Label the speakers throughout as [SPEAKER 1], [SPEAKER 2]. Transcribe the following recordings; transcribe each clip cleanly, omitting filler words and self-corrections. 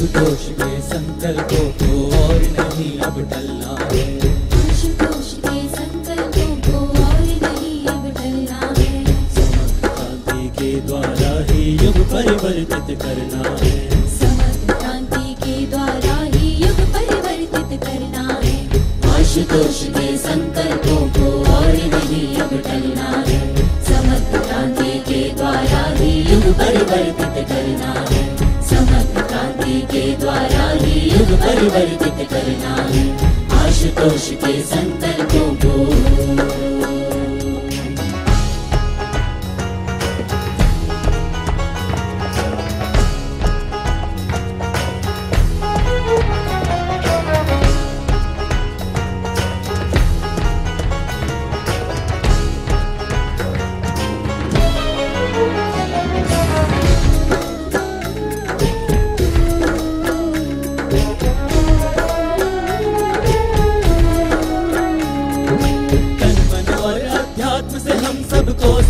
[SPEAKER 1] आशुतोष के संकल्पों को और नहीं अब टलना है।
[SPEAKER 2] आशुतोष के संकल्पों को और नहीं अब टलना है।
[SPEAKER 1] समग्र क्रांति के द्वारा ही युग परिवर्तित करना है।
[SPEAKER 2] समग्र क्रांति के द्वारा ही युग परिवर्तित करना है।
[SPEAKER 3] आशुतोष के संकल्पों को और नहीं अब टलना है। समग्र क्रांति के द्वारा ही युग परिवर्तित करना है। समग्र क्रांति के द्वारा ही युग परिवर्तित करना है। आशुतोष के संकल्पों को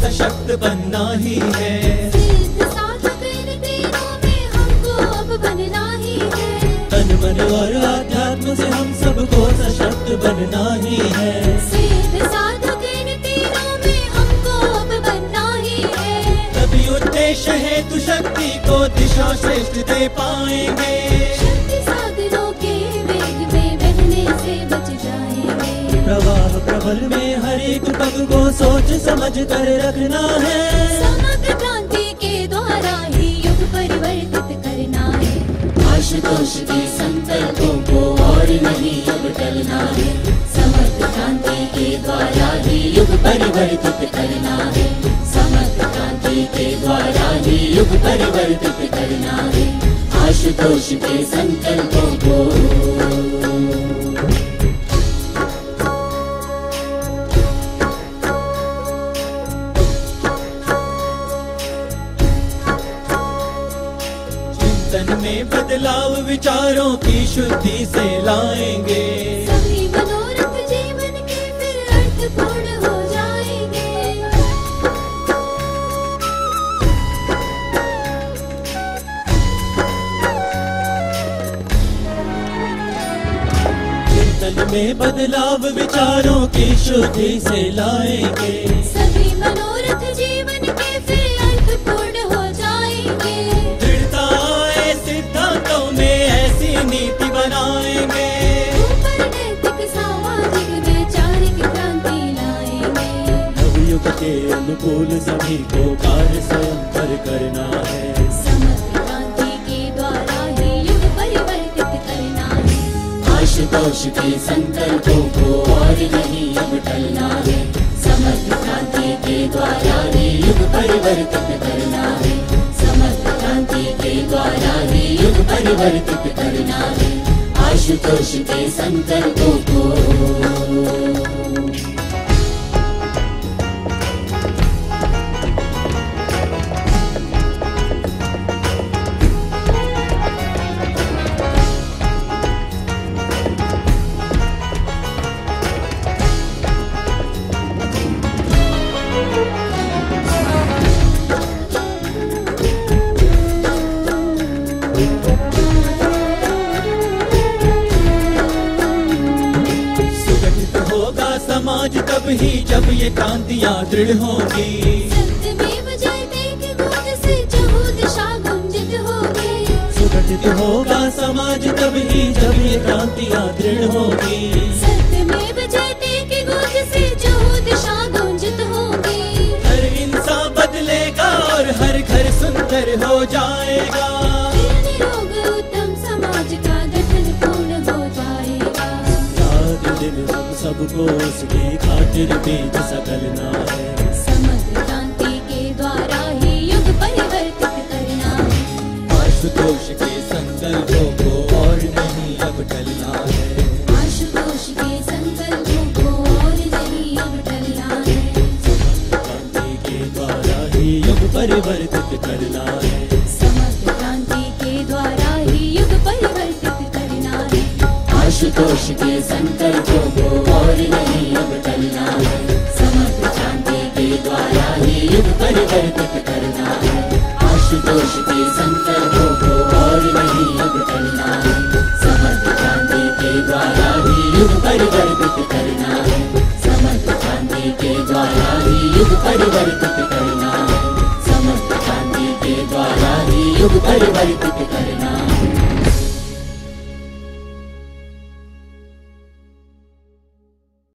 [SPEAKER 1] सशक्त बनना ही है।
[SPEAKER 2] सिद्ध साधक इन तीनों में हमको अब बनना ही है।
[SPEAKER 1] तन मन और आध्यात्म से हम सबको सशक्त बनना ही है।
[SPEAKER 2] सिद्ध साधक इन तीनों में हमको अब बनना ही है।
[SPEAKER 1] तभी उद्देश्य है तू शक्ति को दिशा श्रेष्ठ दे पाएंगे।
[SPEAKER 2] शक्ति साधनों के वेग में बहने से बच जाएंगे।
[SPEAKER 1] प्रवाह प्रबल में हर एक पग को सोच समझ कर रखना है।
[SPEAKER 2] समग्र क्रांति के द्वारा ही युग परिवर्तित करना है।
[SPEAKER 3] आशुतोष के संकल्पों को और नहीं अब टलना है। समग्र क्रांति के द्वारा ही युग परिवर्तित करना है। समग्र क्रांति के द्वारा ही युग परिवर्तित करना है। आशुतोष के संकल्पों को
[SPEAKER 1] तन में बदलाव विचारों की शुद्धि से लाएंगे।
[SPEAKER 2] सभी मनोरथ जीवन के फिर अर्थपूर्ण हो जाएंगे।
[SPEAKER 1] तन में बदलाव विचारों की शुद्धि से लाएंगे।
[SPEAKER 2] सभी मनोरथ जीवन के फिर अर्थपूर्ण हो जाएंगे।
[SPEAKER 1] नीति बनाएंगे।
[SPEAKER 2] ऊपर नैतिक सामाजिक वैचारिक क्रांति लाएंगे।
[SPEAKER 1] नवयुग के अनुकूल सभी को कार्य स्वयं पर करना है।
[SPEAKER 2] समग्र क्रांति के द्वारा ही युग परिवर्तित करना है।
[SPEAKER 3] आशुतोष के संकल्पों को और नहीं अब टलना है। समग्र क्रांति के द्वारा ही युग परिवर्तित करना है। समग्र क्रांति के द्वारा ही युग परिवर्तित करना है। आशुतोष के संकल्पों को
[SPEAKER 1] समाज तब ही जब ये क्रांतियाँ दृढ़ होंगी।
[SPEAKER 2] सत्यमेव जयते की गूंज से चहुँ दिशा गुंजित होगी।
[SPEAKER 1] सुगठित होगा समाज तब ही जब ये क्रांतियाँ दृढ़ होगी।
[SPEAKER 2] सत्यमेव जयते की गूंज से चहुँ दिशा गुंजित होगी।
[SPEAKER 1] हर इंसान बदलेगा और हर घर सुंदर हो जाएगा।
[SPEAKER 2] निरोग उत्तम समाज का गठन पूर्ण हो जाएगा।
[SPEAKER 1] रात दिन हम सबको उसकी खातिर बीज सकलना है।
[SPEAKER 2] समग्र क्रांति के द्वारा ही युग परिवर्तित करना है।
[SPEAKER 1] आशुतोष के संकल्पों को और नहीं अब टलना है।
[SPEAKER 2] आशुतोष के संकल्पों को और नहीं अब टलना है।
[SPEAKER 1] समग्र क्रांति के द्वारा ही युग परिवर्तित करना है।
[SPEAKER 2] समग्र क्रांति के द्वारा ही युग परिवर्तित करना है।
[SPEAKER 3] आशुतोष के संकल्पों को और नहीं अब टलना है। समग्र क्रांति के द्वारा ही युग परिवर्तित करना है। आशुतोष के संकल्पों को और नहीं अब टलना है। युग परिवर्तित करना